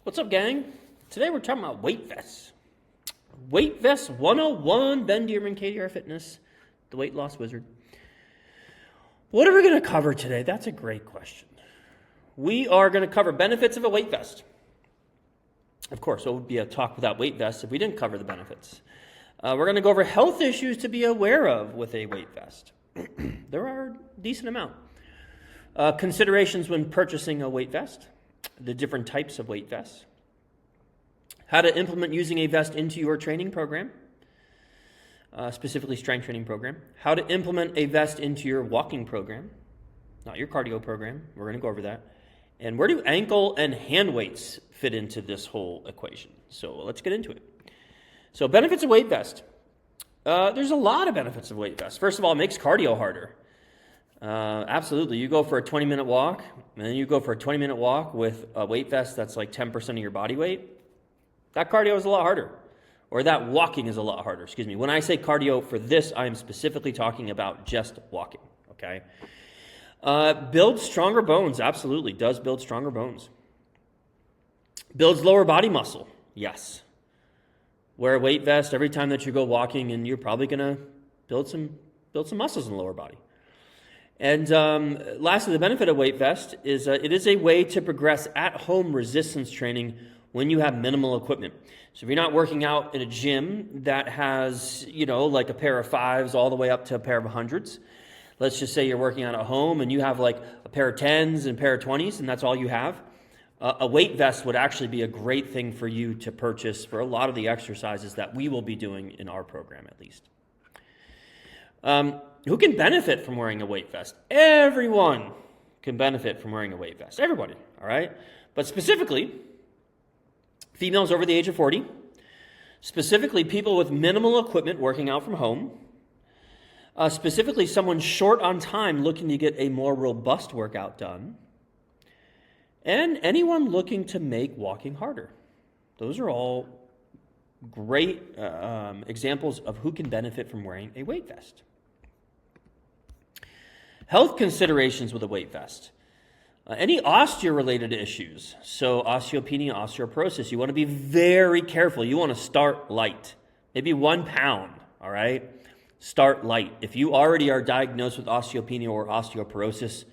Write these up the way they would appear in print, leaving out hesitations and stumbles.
What's up, gang? Today we're talking about weight vests. Weight Vest 101, Ben Dearman, KDR Fitness, the weight loss wizard. What are we going to cover today? That's a great question. We are going to cover benefits of a weight vest. Of course, it would be a talk without weight vests if we didn't cover the benefits. We're going to go over health issues to be aware of with a weight vest. There are a decent amount. Considerations when purchasing a weight vest, the different types of weight vests, how to implement using a vest into your training program, specifically strength training program, how to implement a vest into your walking program, not your cardio program. We're going to go over that. And where do ankle and hand weights fit into this whole equation? So let's get into it. So benefits of weight vest. There's a lot of benefits of weight vest. First of all, it makes cardio harder. Absolutely. You go for a 20-minute walk, and then you go for a 20-minute walk with a weight vest that's like 10% of your body weight. That cardio is a lot harder. Or that walking is a lot harder, excuse me. When I say cardio for this, I am specifically talking about just walking, okay? Builds stronger bones, absolutely, does build stronger bones. Builds lower body muscle, yes. Wear a weight vest every time that you go walking, and you're probably going to build some muscles in the lower body. And lastly, the benefit of weight vest is it is a way to progress at-home resistance training when you have minimal equipment. So if you're not working out in a gym that has, like a pair of 5s all the way up to a pair of 100s, let's just say you're working out at home and you have like a pair of 10s and a pair of 20s and that's all you have, a weight vest would actually be a great thing for you to purchase for a lot of the exercises that we will be doing in our program at least. Who can benefit from wearing a weight vest? Everyone can benefit from wearing a weight vest. Everybody, all right? But specifically, females over the age of 40, specifically people with minimal equipment working out from home, specifically someone short on time looking to get a more robust workout done, and anyone looking to make walking harder. Those are all great examples of who can benefit from wearing a weight vest. Health considerations with a weight vest. Any osteo-related issues, so osteopenia, osteoporosis, you want to be very careful. You want to start light, maybe 1 pound, all right? Start light. If you already are diagnosed with osteopenia or osteoporosis,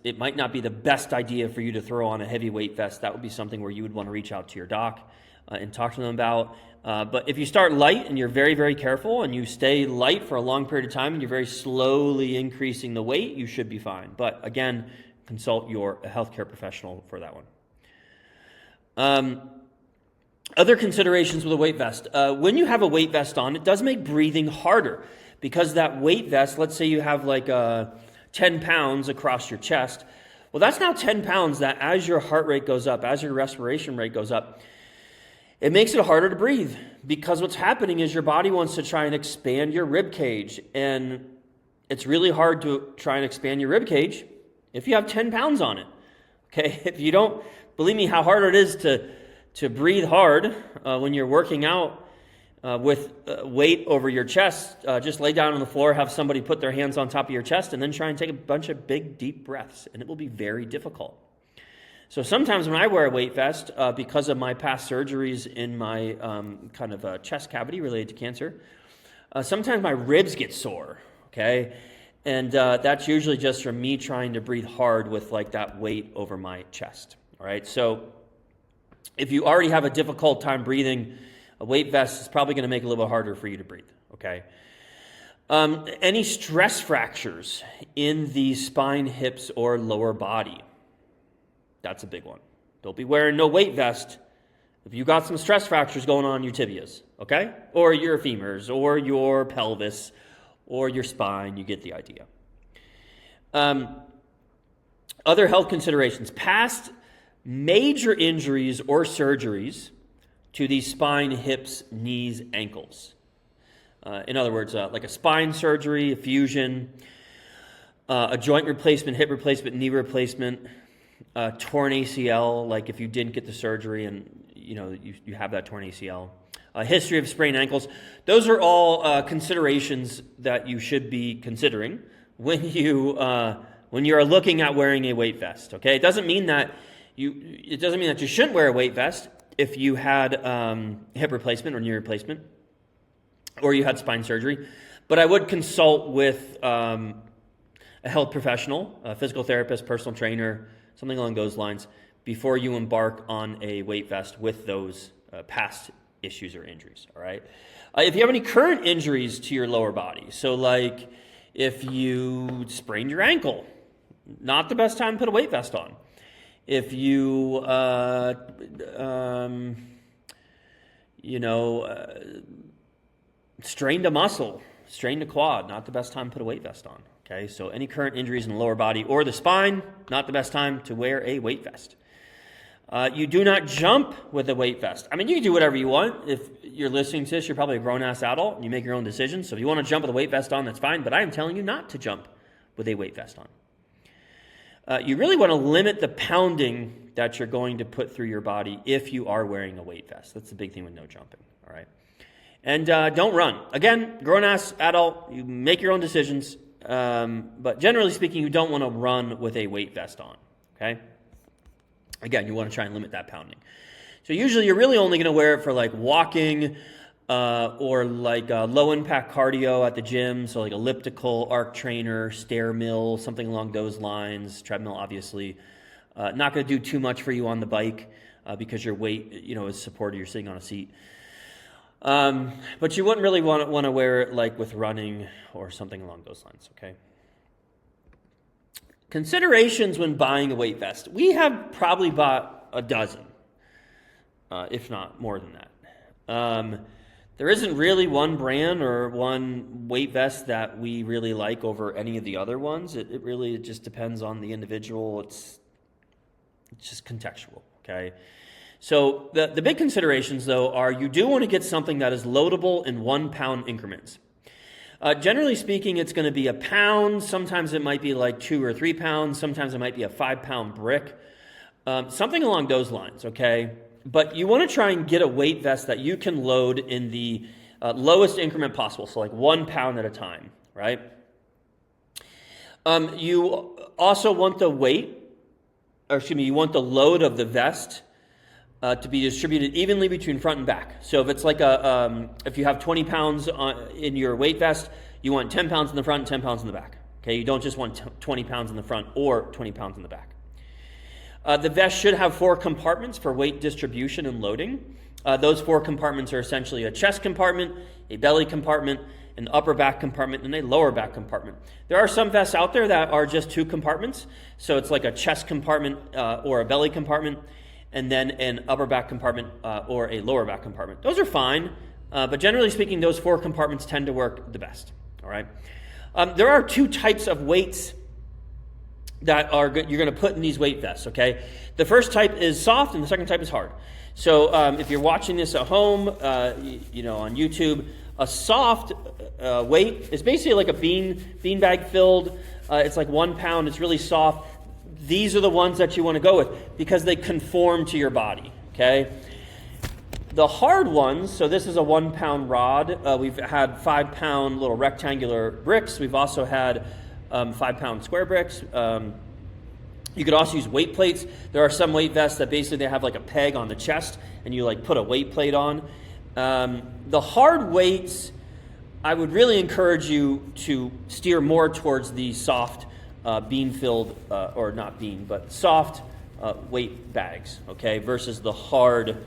it might not be the best idea for you to throw on a heavy weight vest. That would be something where you would want to reach out to your doc and talk to them about. But if you start light and you're very, very careful and you stay light for a long period of time and you're very slowly increasing the weight, you should be fine. But again, consult your healthcare professional for that one. Other considerations with a weight vest. When you have a weight vest on, it does make breathing harder because that weight vest, let's say you have like 10 pounds across your chest. Well, that's now 10 pounds that as your heart rate goes up, as your respiration rate goes up, it makes it harder to breathe because what's happening is your body wants to try and expand your rib cage, and it's really hard to try and expand your rib cage if you have 10 pounds on it, okay? If you don't, believe me how hard it is to breathe hard when you're working out with weight over your chest. Just lay down on the floor, have somebody put their hands on top of your chest, and then try and take a bunch of big, deep breaths, and it will be very difficult. So sometimes when I wear a weight vest, because of my past surgeries in my kind of chest cavity related to cancer, sometimes my ribs get sore, okay? And that's usually just from me trying to breathe hard with like that weight over my chest, all right? So if you already have a difficult time breathing, a weight vest is probably going to make it a little bit harder for you to breathe, okay? Any stress fractures in the spine, hips, or lower body. That's a big one. Don't be wearing no weight vest if you got some stress fractures going on in your tibias, okay? Or your femurs, or your pelvis, or your spine. You get the idea. Other health considerations. Past major injuries or surgeries to the spine, hips, knees, ankles. In other words, like a spine surgery, a fusion, a joint replacement, hip replacement, knee replacement, torn ACL, like if you didn't get the surgery and you have that torn ACL, a history of sprained ankles. Those are all considerations that you should be considering when you are looking at wearing a weight vest. Okay, it doesn't mean that It doesn't mean that you shouldn't wear a weight vest if you had hip replacement or knee replacement, or you had spine surgery. But I would consult with a health professional, a physical therapist, personal trainer, something along those lines, before you embark on a weight vest with those past issues or injuries, all right? If you have any current injuries to your lower body, so like if you sprained your ankle, not the best time to put a weight vest on. If you, strained a muscle, strained a quad, not the best time to put a weight vest on. Okay, so any current injuries in the lower body or the spine, not the best time to wear a weight vest. You do not jump with a weight vest. I mean, you can do whatever you want. If you're listening to this, you're probably a grown-ass adult, and you make your own decisions. So if you want to jump with a weight vest on, that's fine. But I am telling you not to jump with a weight vest on. You really want to limit the pounding that you're going to put through your body if you are wearing a weight vest. That's the big thing with no jumping, all right? And don't run. Again, grown-ass adult, you make your own decisions. But generally speaking, you don't want to run with a weight vest on, okay? Again, you want to try and limit that pounding. So usually you're really only going to wear it for like walking or like low-impact cardio at the gym, so like elliptical, arc trainer, stair mill, something along those lines, treadmill obviously. Not going to do too much for you on the bike because your weight, is supported, you're sitting on a seat. But you wouldn't really want to wear it like with running or something along those lines, okay? Considerations when buying a weight vest. We have probably bought a dozen, if not more than that. There isn't really one brand or one weight vest that we really like over any of the other ones. It really just depends on the individual. It's just contextual, okay? So the big considerations, though, are you do want to get something that is loadable in 1 pound increments. Generally speaking, it's going to be a pound. Sometimes it might be like 2 or 3 pounds. Sometimes it might be a 5-pound brick. Something along those lines, okay? But you want to try and get a weight vest that you can load in the lowest increment possible, so like 1 pound at a time, right? You also want the you want the load of the vest to be distributed evenly between front and back. So if it's like if you have 20 pounds in your weight vest, you want 10 pounds in the front and 10 pounds in the back. Okay, you don't just want 20 pounds in the front or 20 pounds in the back. The vest should have 4 compartments for weight distribution and loading. Those 4 compartments are essentially a chest compartment, a belly compartment, an upper back compartment, and a lower back compartment. There are some vests out there that are just 2 compartments. So it's like a chest compartment or a belly compartment, and then an upper back compartment or a lower back compartment. Those are fine, but generally speaking, those 4 compartments tend to work the best, all right? There are 2 types of weights that you're going to put in these weight vests, okay? The first type is soft, and the second type is hard. So if you're watching this at home, on YouTube, a soft weight is basically like a beanbag filled. It's like 1 pound. It's really soft. These are the ones that you want to go with because they conform to your body, okay? The hard ones, so this is a 1 pound rod. We've had 5 pound little rectangular bricks. We've also had 5 pound square bricks. You could also use weight plates. There are some weight vests that basically they have like a peg on the chest and you like put a weight plate on. The hard weights, I would really encourage you to steer more towards the soft bean-filled, or not bean, but soft weight bags, okay, versus the hard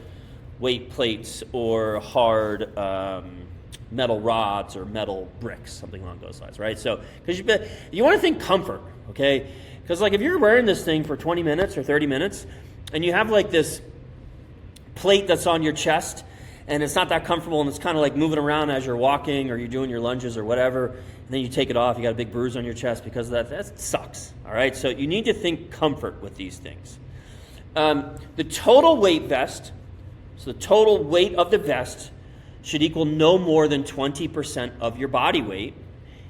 weight plates or hard metal rods or metal bricks, something along those lines, right? So, because you want to think comfort, okay? Because like if you're wearing this thing for 20 minutes or 30 minutes, and you have like this plate that's on your chest, and it's not that comfortable, and it's kind of like moving around as you're walking or you're doing your lunges or whatever, and then you take it off, you got a big bruise on your chest because of that. That sucks, all right? So you need to think comfort with these things. The total weight vest, so the total weight of the vest should equal no more than 20% of your body weight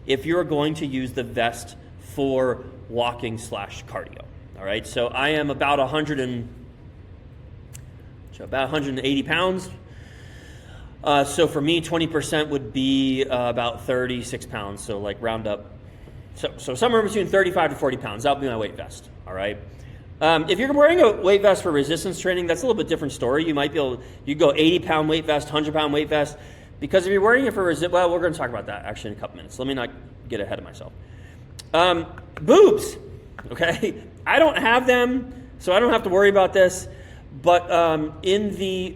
if you're going to use the vest for walking / cardio, all right? So I am about 180 pounds. So for me, 20% would be about 36 pounds. So like round up. So somewhere between 35 to 40 pounds. That would be my weight vest. All right. If you're wearing a weight vest for resistance training, that's a little bit different story. You might be able, you go 80-pound weight vest, 100-pound weight vest, because if you're wearing it for well, we're going to talk about that actually in a couple minutes. Let me not get ahead of myself. Boobs, okay? I don't have them, so I don't have to worry about this, but in the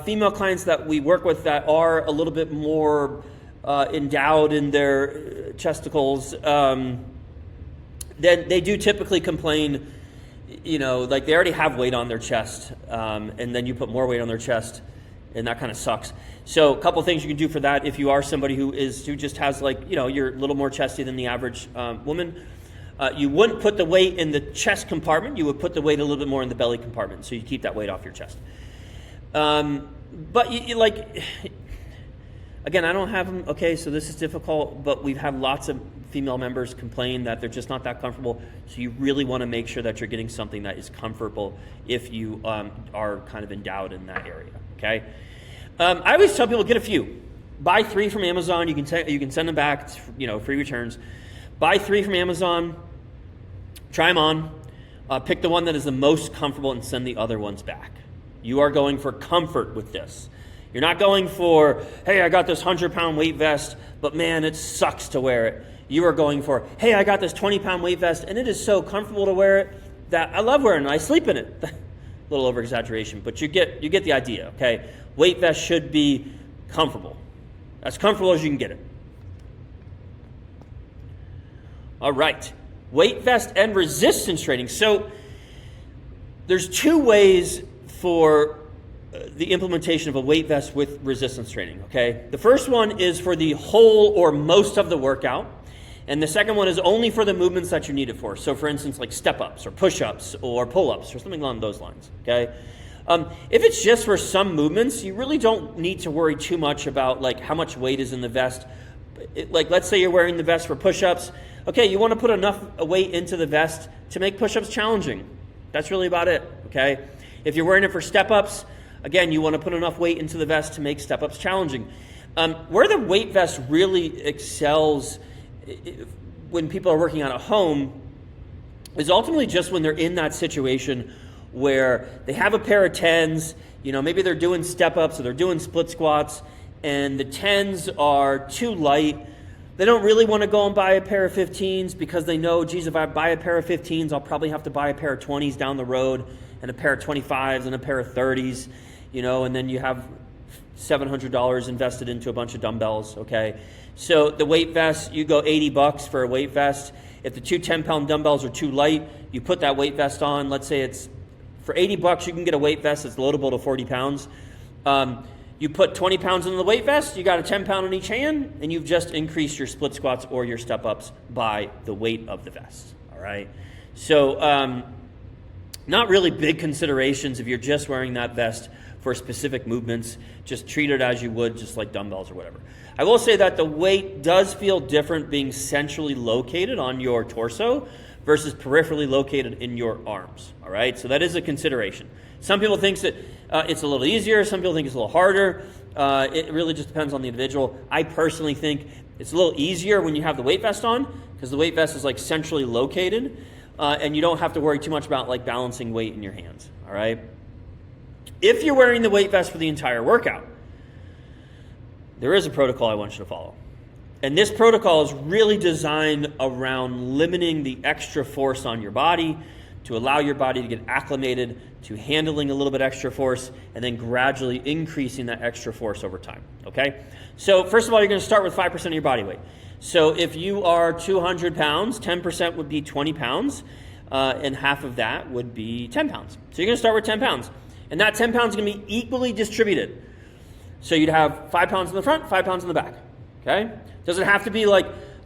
female clients that we work with that are a little bit more endowed in their chesticles, then they do typically complain, like they already have weight on their chest, and then you put more weight on their chest, and that kind of sucks. So a couple things you can do for that if you are somebody who just has you're a little more chesty than the average woman. You wouldn't put the weight in the chest compartment. You would put the weight a little bit more in the belly compartment, so you keep that weight off your chest. But again, I don't have them, okay, so this is difficult, but we've had lots of female members complain that they're just not that comfortable, so you really want to make sure that you're getting something that is comfortable if you are kind of endowed in that area, okay? I always tell people, get a few. Buy 3 from Amazon. You can send them back, free returns. Buy 3 from Amazon, try them on, pick the one that is the most comfortable and send the other ones back. You are going for comfort with this. You're not going for, hey, I got this 100-pound weight vest, but man, it sucks to wear it. You are going for, hey, I got this 20-pound weight vest, and it is so comfortable to wear it that I love wearing it. I sleep in it. A little over-exaggeration, but you get the idea, okay? Weight vest should be comfortable. As comfortable as you can get it. All right. Weight vest and resistance training. So there's 2 ways for the implementation of a weight vest with resistance training, okay? The first one is for the whole or most of the workout, and the second one is only for the movements that you need it for. So for instance, like step-ups or push-ups or pull-ups or something along those lines, okay? If it's just for some movements, you really don't need to worry too much about how much weight is in the vest. Let's say you're wearing the vest for push-ups. Okay, you want to put enough weight into the vest to make push-ups challenging. That's really about it, okay? If you're wearing it for step-ups, again, you want to put enough weight into the vest to make step-ups challenging. Where the weight vest really excels when people are working out at home is ultimately just when they're in that situation where they have a pair of 10s, maybe they're doing step-ups or they're doing split squats, and the 10s are too light. They don't really want to go and buy a pair of 15s because they know, geez, if I buy a pair of 15s, I'll probably have to buy a pair of 20s down the road and a pair of 25s and a pair of 30s, and then you have $700 invested into a bunch of dumbbells, okay? So the weight vest, you go $80 for a weight vest. If the 2 10-pound dumbbells are too light, you put that weight vest on. Let's say it's for $80, you can get a weight vest that's loadable to 40 pounds. You put 20 pounds in the weight vest, you got a 10-pound in each hand, and you've just increased your split squats or your step-ups by the weight of the vest, all right? So not really big considerations if you're just wearing that vest for specific movements. Just treat it as you would just like dumbbells or whatever. I will say that the weight does feel different being centrally located on your torso versus peripherally located in your arms, all right? So that is a consideration. Some people think that it's a little easier. Some people think it's a little harder. It really just depends on the individual. I personally think it's a little easier when you have the weight vest on because the weight vest is centrally located and you don't have to worry too much about balancing weight in your hands, all right? If you're wearing the weight vest for the entire workout, there is a protocol I want you to follow. And this protocol is really designed around limiting the extra force on your body to allow your body to get acclimated to handling a little bit extra force and then gradually increasing that extra force over time, okay? So first of all, you're going to start with 5% of your body weight. So if you are 200 pounds, 10% would be 20 pounds, and half of that would be 10 pounds. So you're going to start with 10 pounds. And that 10 pounds is going to be equally distributed. So you'd have 5 pounds in the front, 5 pounds in the back, okay? Does it have to be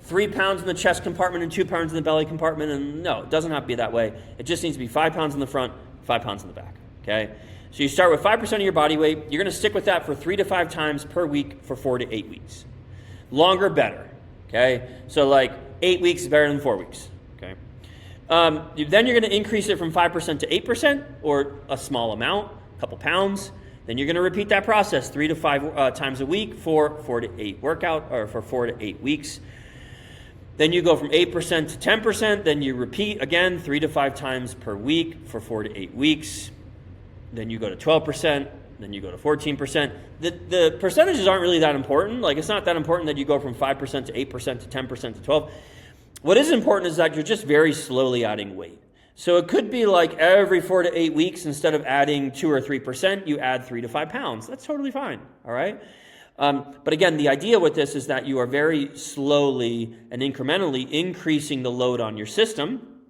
3 pounds in the chest compartment and 2 pounds in the belly compartment? And no, it doesn't have to be that way. It just needs to be 5 pounds in the front, 5 pounds in the back, okay? So you start with 5% of your body weight. You're going to stick with that for 3 to 5 times per week for 4 to 8 weeks. Longer, better, okay? So 8 weeks is better than 4 weeks, okay? Then you're going to increase it from 5% to 8% or a small amount, a couple pounds. Then you're going to repeat that process 3 to 5 times a week for 4 to 8 workout or for 4 to 8 weeks. Then you go from 8% to 10%. Then you repeat again 3 to 5 times per week for 4 to 8 weeks. Then you go to 12%. Then you go to 14%. The percentages aren't really that important. Like, it's not that important that you go from 5% to 8% to 10% to 12%. What is important is that you're just very slowly adding weight. So it could be like every 4 to 8 weeks, instead of adding 2 or 3%, you add 3 to 5 pounds. That's totally fine, all right? But again, the idea with this is that you are very slowly and incrementally increasing the load on your system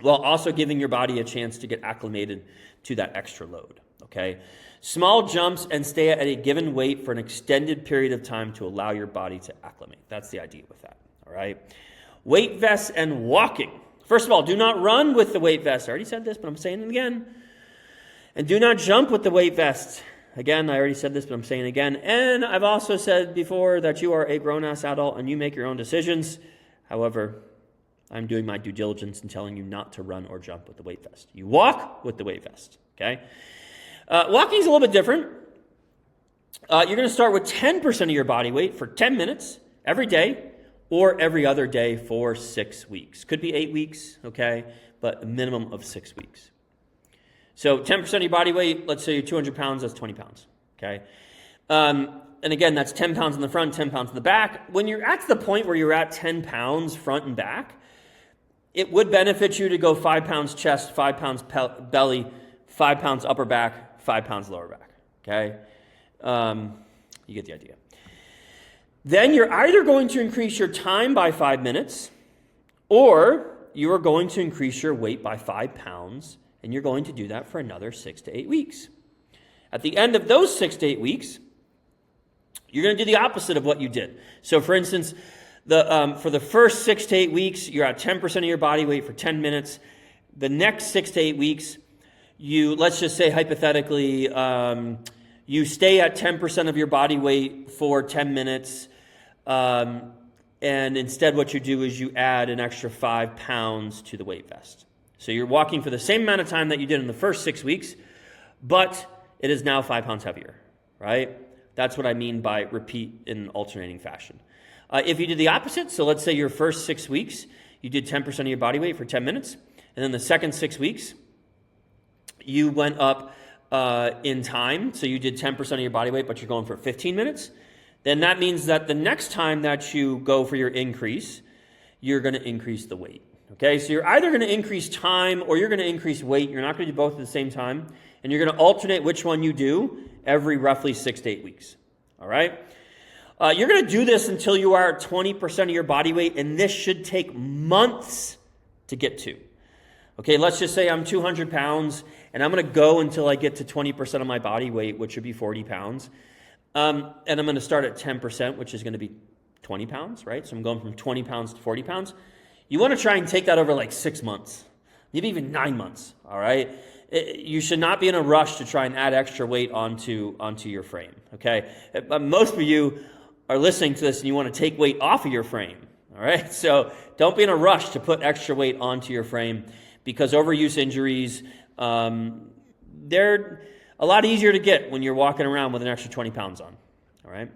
while also giving your body a chance to get acclimated to that extra load, okay? Small jumps and stay at a given weight for an extended period of time to allow your body to acclimate. That's the idea with that, all right? Weight vests and walking. First of all, do not run with the weight vest. I already said this, but I'm saying it again. And do not jump with the weight vest. Again, I already said this, but I'm saying it again. And I've also said before that you are a grown-ass adult and you make your own decisions. However, I'm doing my due diligence in telling you not to run or jump with the weight vest. You walk with the weight vest, okay? Walking is a little bit different. You're going to start with 10% of your body weight for 10 minutes every day, or every other day for 6 weeks. Could be 8 weeks, okay, but a minimum of 6 weeks. So 10% of your body weight, let's say you're 200 pounds, that's 20 pounds, okay? And again, that's 10 pounds in the front, 10 pounds in the back. When you're at the point where you're at 10 pounds front and back, it would benefit you to go 5 pounds chest, 5 pounds belly, 5 pounds upper back, 5 pounds lower back, okay? You get the idea. Then you're either going to increase your time by 5 minutes, or you are going to increase your weight by 5 pounds, and you're going to do that for another 6 to 8 weeks. At the end of those 6 to 8 weeks, you're going to do the opposite of what you did. So for instance, for the first 6 to 8 weeks, you're at 10% of your body weight for 10 minutes. The next 6 to 8 weeks, let's just say hypothetically, you stay at 10% of your body weight for 10 minutes, and instead what you do is you add an extra 5 pounds to the weight vest. So you're walking for the same amount of time that you did in the first 6 weeks, but it is now 5 pounds heavier, right? That's what I mean by repeat in alternating fashion. If you did the opposite, so let's say your first 6 weeks, you did 10% of your body weight for 10 minutes, and then the second 6 weeks, you went up in time, so you did 10% of your body weight, but you're going for 15 minutes, then that means that the next time that you go for your increase, you're going to increase the weight. Okay, so you're either going to increase time or you're going to increase weight. You're not going to do both at the same time, and you're going to alternate which one you do every roughly 6 to 8 weeks. All right? You're going to do this until you are at 20% of your body weight, and this should take months to get to. Okay, let's just say I'm 200 pounds, and I'm going to go until I get to 20% of my body weight, which would be 40 pounds. And I'm going to start at 10%, which is going to be 20 pounds, right? So I'm going from 20 pounds to 40 pounds. You want to try and take that over like 6 months, maybe even 9 months, all right? You should not be in a rush to try and add extra weight onto your frame, okay? Most of you are listening to this and you want to take weight off of your frame, all right? So don't be in a rush to put extra weight onto your frame, because overuse injuries, they're a lot easier to get when you're walking around with an extra 20 pounds on, all right?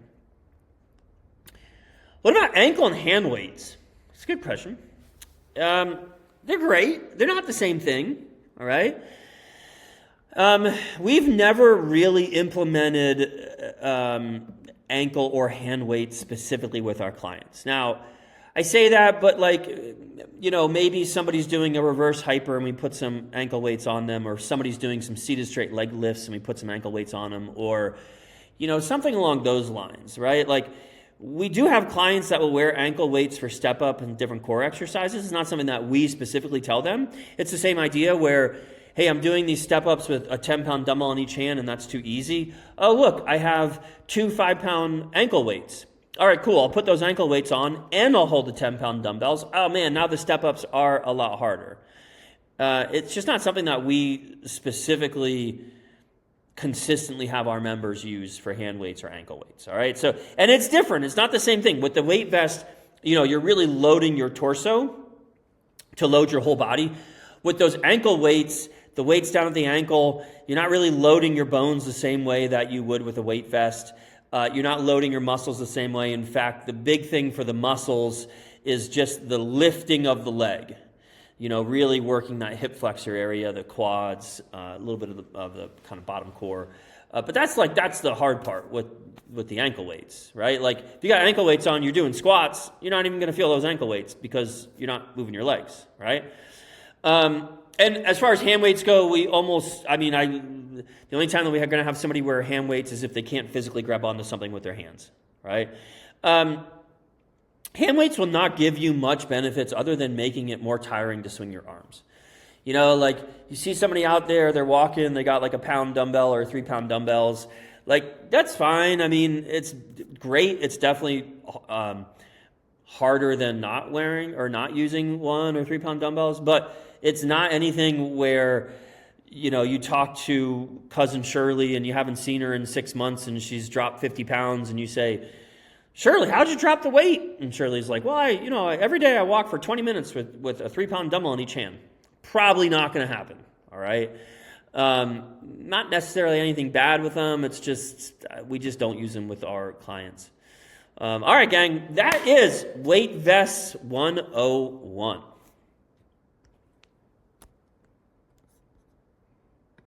What about ankle and hand weights? It's a good question. They're great. They're not the same thing, all right? We've never really implemented ankle or hand weights specifically with our clients. Now, I say that, but maybe somebody's doing a reverse hyper and we put some ankle weights on them, or somebody's doing some seated straight leg lifts and we put some ankle weights on them, or, something along those lines, right? Like, we do have clients that will wear ankle weights for step up and different core exercises. It's not something that we specifically tell them. It's the same idea where, hey, I'm doing these step ups with a 10-pound dumbbell in each hand and that's too easy. Oh, look, I have 2 5-pound ankle weights. All right, cool. I'll put those ankle weights on and I'll hold the 10-pound dumbbells. Oh man, now the step ups are a lot harder. It's just not something that we specifically consistently have our members use for hand weights or ankle weights, all right? So, and it's different. It's not the same thing. With the weight vest, you're really loading your torso to load your whole body. With those ankle weights, the weights down at the ankle, you're not really loading your bones the same way that you would with a weight vest. You're not loading your muscles the same way. In fact, the big thing for the muscles is just the lifting of the leg. Really working that hip flexor area, the quads, a little bit of the kind of bottom core. But that's the hard part with the ankle weights, right? Like if you got ankle weights on, you're doing squats, you're not even going to feel those ankle weights because you're not moving your legs, right? And as far as hand weights go, the only time that we're going to have somebody wear hand weights is if they can't physically grab onto something with their hands, right? Hand weights will not give you much benefits other than making it more tiring to swing your arms. Like you see somebody out there, they're walking, they got like a pound dumbbell or 3-pound dumbbells. Like that's fine. I mean, it's great. It's definitely harder than not wearing or not using 1 or 3-pound dumbbells, but it's not anything where, you talk to cousin Shirley and you haven't seen her in 6 months and she's dropped 50 pounds and you say, Shirley, how'd you drop the weight? And Shirley's like, well, every day I walk for 20 minutes with a 3-pound dumbbell in each hand. Probably not going to happen, all right? Not necessarily anything bad with them. It's just, we just don't use them with our clients. All right, gang, that is Weight Vests 101.